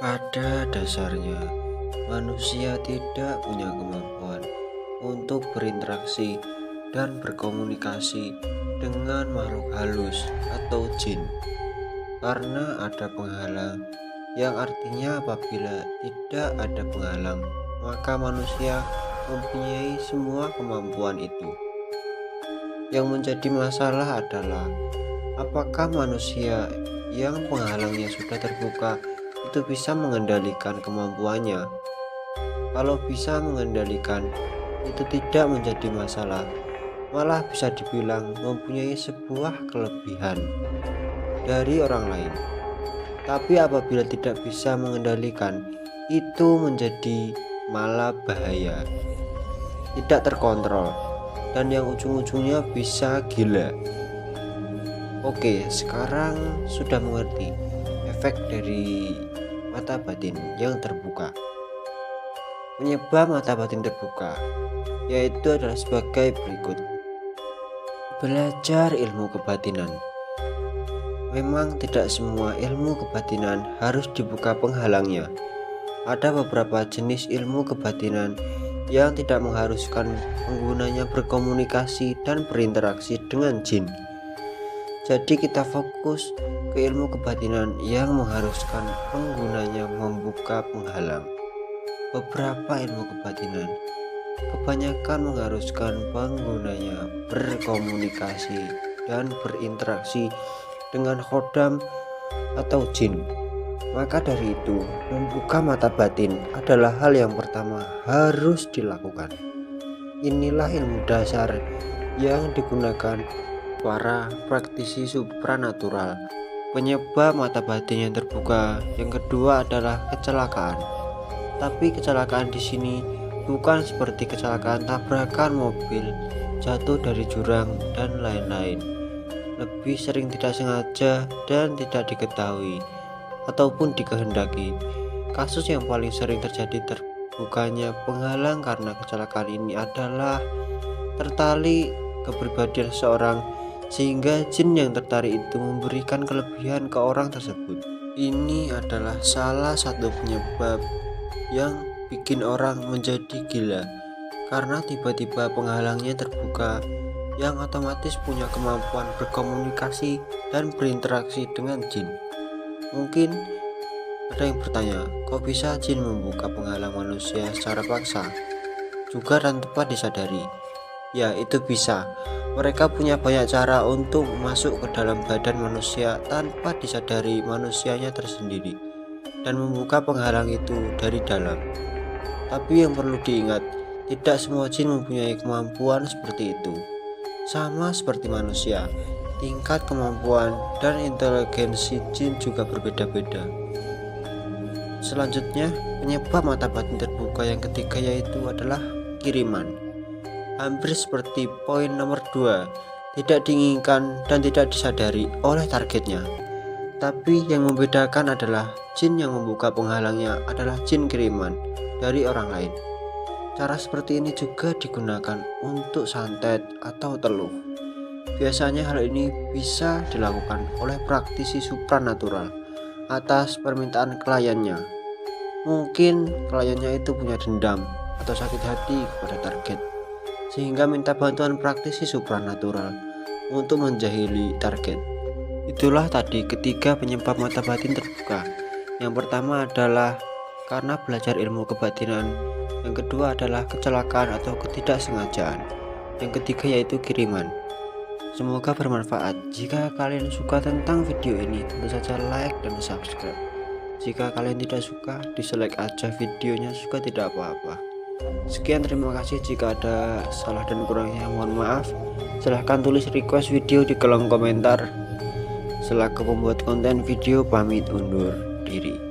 Pada dasarnya, manusia tidak punya kemampuan untuk berinteraksi dan berkomunikasi dengan makhluk halus atau jin, karena ada penghalang, yang artinya apabila tidak ada penghalang, maka manusia mempunyai semua kemampuan itu. Yang menjadi masalah adalah apakah manusia yang penghalangnya sudah terbuka itu bisa mengendalikan kemampuannya. Kalau bisa mengendalikan, itu tidak menjadi masalah, malah bisa dibilang mempunyai sebuah kelebihan dari orang lain. Tapi apabila tidak bisa mengendalikan, itu menjadi malah bahaya, tidak terkontrol, dan yang ujung-ujungnya bisa gila. Oke, sekarang sudah mengerti efek dari mata batin yang terbuka. Penyebab mata batin terbuka yaitu adalah sebagai berikut. Belajar ilmu kebatinan. Memang tidak semua ilmu kebatinan harus dibuka penghalangnya. Ada beberapa jenis ilmu kebatinan yang tidak mengharuskan penggunanya berkomunikasi dan berinteraksi dengan jin. Jadi kita fokus ke ilmu kebatinan yang mengharuskan penggunanya membuka penghalang. Beberapa ilmu kebatinan kebanyakan mengharuskan penggunanya berkomunikasi dan berinteraksi dengan khodam atau jin. Maka dari itu, membuka mata batin adalah hal yang pertama harus dilakukan. Inilah ilmu dasar yang digunakan para praktisi supranatural. Penyebab mata batin yang terbuka yang kedua adalah kecelakaan. Tapi kecelakaan di sini bukan seperti kecelakaan tabrakan mobil, jatuh dari jurang, dan lain-lain. Lebih sering tidak sengaja dan tidak diketahui ataupun dikehendaki. Kasus yang paling sering terjadi terbukanya penghalang karena kecelakaan ini adalah tertali kepribadian seseorang, sehingga jin yang tertarik itu memberikan kelebihan ke orang tersebut. Ini adalah salah satu penyebab yang bikin orang menjadi gila, karena tiba-tiba penghalangnya terbuka, yang otomatis punya kemampuan berkomunikasi dan berinteraksi dengan jin. Mungkin ada yang bertanya, kok bisa jin membuka penghalang manusia secara paksa juga tanpa disadari? Ya, itu bisa. Mereka punya banyak cara untuk masuk ke dalam badan manusia tanpa disadari manusianya tersendiri dan membuka penghalang itu dari dalam. Tapi yang perlu diingat, tidak semua jin mempunyai kemampuan seperti itu. Sama seperti manusia, tingkat kemampuan dan inteligensi jin juga berbeda-beda. Selanjutnya, penyebab mata batin terbuka yang ketiga yaitu adalah kiriman. Hampir seperti poin nomor 2, tidak diinginkan dan tidak disadari oleh targetnya. Tapi yang membedakan adalah jin yang membuka penghalangnya adalah jin kiriman dari orang lain. Cara seperti ini juga digunakan untuk santet atau teluh. Biasanya hal ini bisa dilakukan oleh praktisi supranatural atas permintaan kliennya. Mungkin kliennya itu punya dendam atau sakit hati kepada target, sehingga minta bantuan praktisi supranatural untuk menjahili target. Itulah tadi ketiga penyebab mata batin terbuka. Yang pertama adalah karena belajar ilmu kebatinan. Yang kedua adalah kecelakaan atau ketidaksengajaan. Yang ketiga yaitu kiriman. Semoga bermanfaat. Jika kalian suka tentang video ini, tentu saja like dan subscribe. Jika kalian tidak suka, dislike aja videonya, suka tidak apa-apa. Sekian, terima kasih. Jika ada salah dan kurangnya mohon maaf. Silahkan tulis request video di kolom komentar. Selaku pembuat konten video pamit undur diri.